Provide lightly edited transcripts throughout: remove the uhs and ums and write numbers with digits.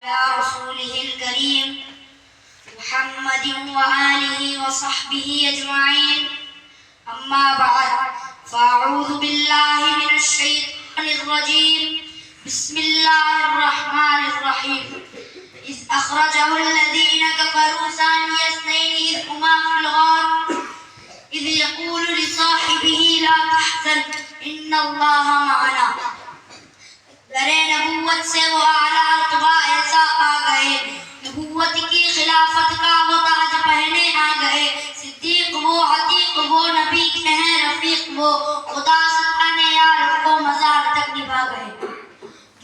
رسوله الكريم محمد وآله وصحبه أجمعين أما بعد فأعوذ بالله من الشيطان الرجيم بسم الله الرحمن الرحيم إذ أخرجه الذين كفروا ثاني اثنين إذ هما في الغار إذ يقول لصاحبه لا تحزن إن الله معنا درے نبوت سے وہ اعلیٰ رتبہ ایسا آ گئے، نبوت کی خلافت کا وہ تاج پہنے آ گئے، صدیق وہ، عتیق وہ، نبی کے ہیں رفیق وہ، خدا ستانے یار کو مزار تک نبھا گئے۔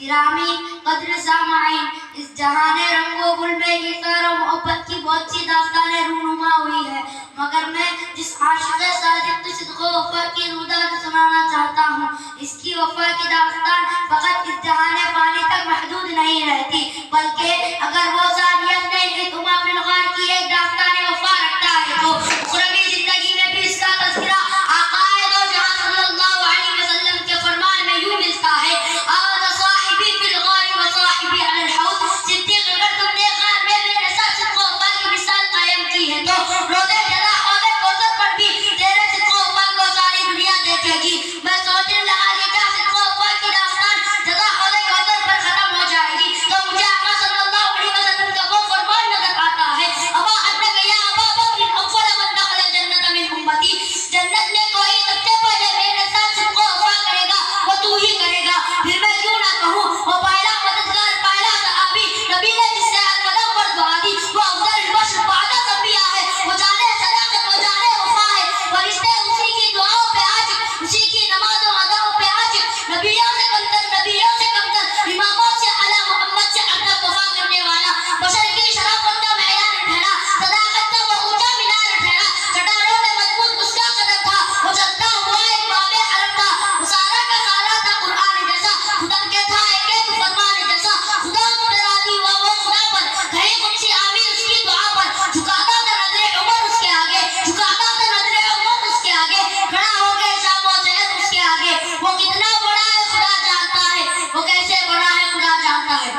گرامی قدر سامعین، اس جہان رنگ و گل میں ایثار و محبت کی بہت سی داستانیں رونما ہوئی ہے، مگر میں جس عاشق صادق کی صدق و وفا کی روداد سنانا چاہتا ہوں، اس کی وفا کی داستان فقط اس جہان فانی تک محدود نہیں رہتی، بلکہ اگر وہ ثانیت نے ایک ہما فی الغار کی ایک داستان وفا رکھتا ہے تو اخروی زندگی میں بھی اس کا تذکرہ آقا دو جہاں صلی اللہ علیہ وسلم کے فرمان میں یوں ملتا ہے، آوَدَ صاحبی فی الغار و صاحبی علی الحوض۔ صدیق اگر تم نے غار میں میرے ساتھ صدق و وفا کی مثال قائم کی ہے تو روزے جزا حوض کوثر پر بھی تیرے صدق و وفا کو ساری دنیا دیکھے گی۔ میں سوچنے لگا کہ کیا صدق و وفا کی داستان جزا حوض کوثر پر ختم ہو جائے گی تو مجھے آقا صلی اللہ علیہ وسلم کا وہ فرمان نظر آتا ہے، ابا انک یا ابا بکر اول من دخل الجنۃ من امتی، جنت میں کوئی سب سے پہلے میرے ساتھ صدق و وفا کرے گا وہ تو ہی کرے گا۔ پھر میں کیوں نہ کہوں وہ پہلا مددگار، پہلا صحابی، نبی نے جس سے قدم پر دعا دی، وہ افضل البشر بعد الانبیاء ہے، وہ جانے صداقت، وہ جانے وفا ہے، فرشتے اسی کی دعاؤں پہ عاشق، اسی کی نماز و اداؤں پہ عاشق، نبیوں سے کمتر، نبیوں سے کمتر، اماموں سے اعلیٰ، محمد سے ادب وفا کرنے والا، بشر کی شرافت کا معیار ٹھہرا، صداقت کا وہ اونچا مینار ٹھہرا، چٹانوں میں مضبوط اس کا قدم تھا، وہ چلتا ہوا ایک باب حرم تھا، وہ سارا کا سارا تھا قرآن جیسا، خدا کے تھا ایک ایک فرمان جیسا، خدا متراضی ہوا وہ خدا پر، کہے قدسی آمین اس کی دعا پر، جھکاتا تھا نظر عمر اس کے آگے، جھکاتا تھا نظر عمر اس کے آگے، کھڑا ہو گئے شام و شہر اس کے آگے، وہ کتنا بڑا ہے خدا جانتا ہے، وہ کیسے بڑا ہے خدا جانتا ہے۔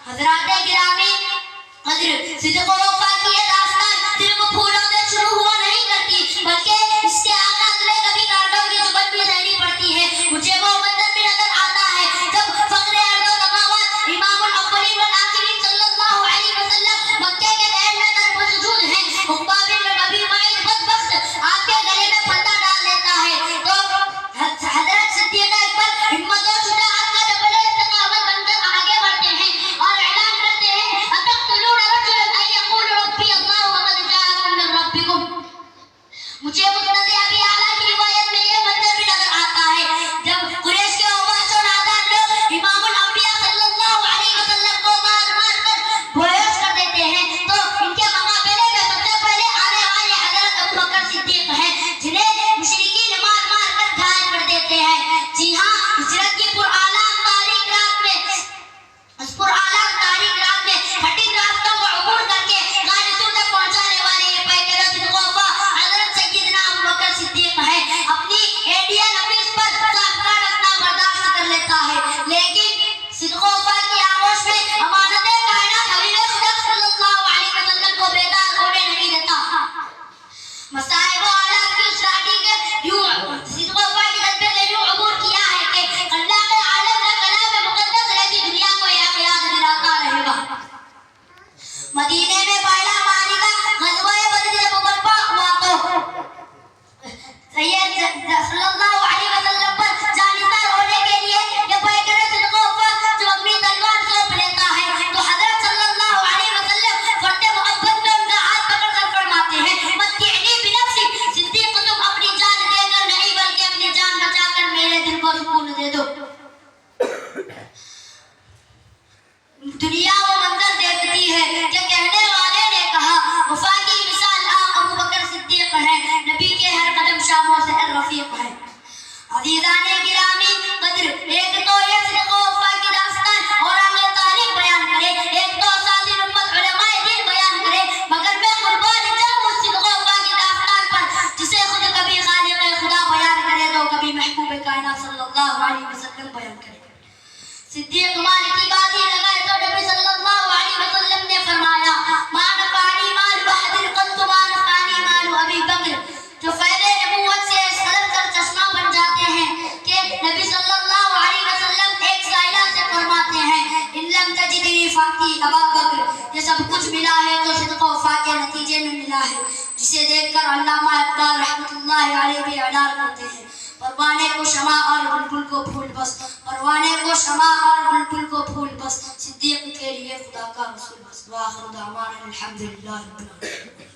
حضرات گرامی قدر، صدق و وفا کی یہ داستان صرف پھولوں سے شروع ہوا نہیں کرتی، بلکہ اس کے آغاز میں کبھی کانٹوں کی چبھن بھی سہنی پڑتی ہے۔ مجھے وہ منظر بھی نظر آتا ہے جب فخر ارض و سماوات امام الاولین والآخرین صلی اللہ علیہ وسلم مکے کے دہن میں طرف سجود ہیں، عقبہ بن ربیع معید بدبخت آپ کے گلے میں پھندا ڈال دیتا ہے تو حضرت صدیق اکبر ہمت و شجاعت کا جبل استقامت بن کر آگے بڑھتے ہیں اور اعلان کرتے ہیں، اتقتلون رجلا ان یقول ربی اللہ وقد جاءکم من ربکم۔ مجھے مسند ابی اعلیٰ کی روایت میں یہ منظر بھی نظر آتا ہے جب قریش کے اوباش و نادان لوگ امام الانبیاء صلی اللہ علیہ وسلم کو مار مار کر بےہوش کر دیتے ہیں تو ان کے مقابلے میں سب سے پہلے آنے والے حضرت ابو بکر صدیق ہیں جنہیں مشرکین مار مار کر گھائل کر دیتے ہیں۔ جی ہاں، ہجرت کی پرآلام تاریخ رات میں، اس پرآلام تاریخ رات میں کٹھن راستوں کو عبور کر کے غار سور تک پہنچانے والے یہ پیکر صدق و وفا حضرت سیدنا ابو بکر صدیق ہے۔ اپنی ایڈین حفیظ پر سابقہ رکھنا برداشت کر لیتا ہے، لیکن صدق و وفا کی آغوش میں امانت کائنات حبیب خدا صلی اللہ علیہ وسلم کو بیدار ہونے نہیں دیتا۔ مصائب و آلات کی اس راڈی کے یوں صدق و وفا کی رد پہ یوں عبور کیا ہے کہ اللہ کے عالم کا کلام مقدس رہتی دنیا کو یہ یاد دلاتا رہے گا۔ مدینے میں پہلا معرکہ غزوہ بدر جب برپا ہوا تو سید صلی اللہ علیہ وسلم پر جانثار ہونے کے لیے یہ پیکر صدق و وفا جو اپنی تلوار سونپ لیتا ہے تو حضرت صلی اللہ علیہ وسلم فرد محبت میں ان کا ہاتھ پکڑ کر فرماتے ہیں، متعنی بنفسک، صدیق تم اپنی جان دے کر نہیں بلکہ اپنی جان بچا کر میرے دل کو سکون دے دو۔ دنیا وہ منظر دیکھتی ہے کہ کہنے والے نے کہا وفا کی مثال آپ ابو بکر صدیق ہیں، نبی کے ہر قدم شام و سحر رفیق ہیں۔ میں ملا ہے، جسے دیکھ کر علامہ اقبال رحمۃ اللہ علیہ بھی اعلان کرتے ہیں، پروانے کو شمع اور بلبل کو پھول بس، پروانے کو شمع اور بلبل کو پھول بس، صدیق کے لیے خدا کا رسول بس۔ وآخر دعوانا الحمدللہ رب العالمین۔